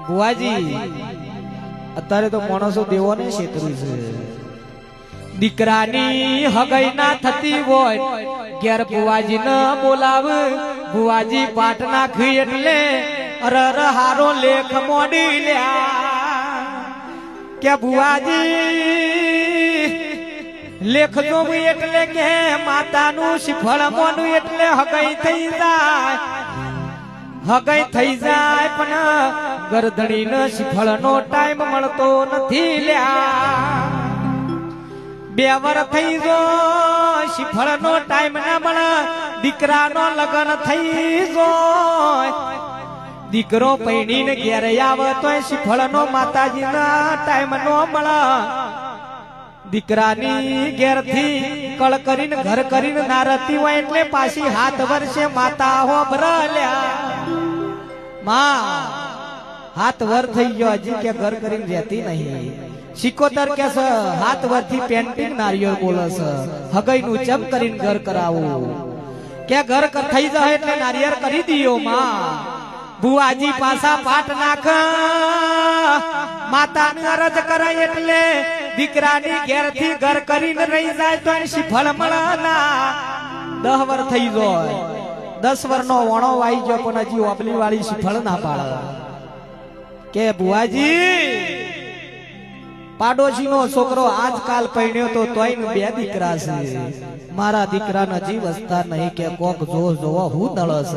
बुआजी अत्यारे तो माणसो देवो ने छेतरू छे दीकरानी हगई ना थती होय घेर बुआजी न बोलाव बुआजी पाट नाखी एटले अरर हारो लेख मोडी ल्या क्या बुआजी लेख जो एटले के मातानु श्रीफळ मोनु एटले हगई थई जाय हगई थई जाय पण गरदणी न श्रीफळ नो टाइम मळतो नथी ल्या बे वर थई जो श्रीफळ नो टाइम न मळ दीकरा नो लगन थई जो दीकरो पैणी ने घेर आवतोय श्रीफळ नो माताजी ना टाइम नो मळ दीकरानी घेर थी कळ करीन घर करीन नारती होय એટલે પાછી હાથ વર્ષે માતા હો ભરલ્યા માં હાથ વર થઈ ગયો હજી કે ઘર કરીને રહેતી નહીં સિકોતર કે હાથ વરથી પેન્ટિંગ નારિયેળ બોલસ હગઈનું ચમ કરીને ઘર કરાવું કે ઘર થઈ જાય એટલે નારિયેળ કરી દિયો માં बुआजी पासा पाट नाख माता ने अरज करे એટલે दीकरानी घेर थी घर करीने रही जाय तो श्रीफळ મળना 10 वर થઈ જોય 10 वर नो वणो वाई गयो पण हजी ओबली वाली श्रीफळ ना पाड़ के बुआजी पाडोशी नो छोकरो आजकाल पण्यो तो तोय बे दीकरा छे मारा दीकरा नजी वस्ता नहीं के कोक जो जोवा हूं दळस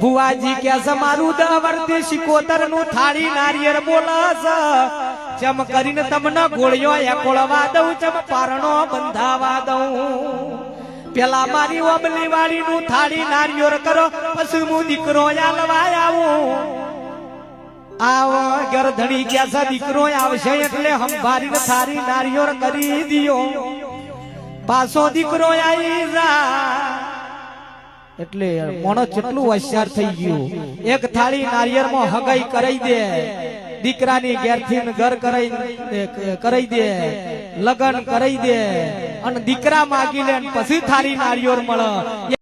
बुआजी क्या समारू 10 वर्ती सिकोतर नु थाળી नारिયેળ બોલસ ચમ કરીને તમને ગોળિયો એકોળવા દઉં ચમ પારણો બંધાવા દઉં પેલા મારી ઓબલી વાળી નું થાળી નારિયેળ કરો પછી હું દીકરો આલવા આવું આવ ગરધણી ક્યા છે દીકરો આવશે એટલે હંભારીને થાળી નારિયેળ કરી દિયો પાછો દીકરો આવી જા એટલે મોણો કેટલું હોશિયાર થઈ ગયું એક થાળી નારિયેળ માં હગાઈ કરાઈ દે દીકરાની ઘેરથી ઘર કરાઈ દે લગન કરાઈ દે અને દીકરા માગી લે પછી થાળી નારિયેળ મળે।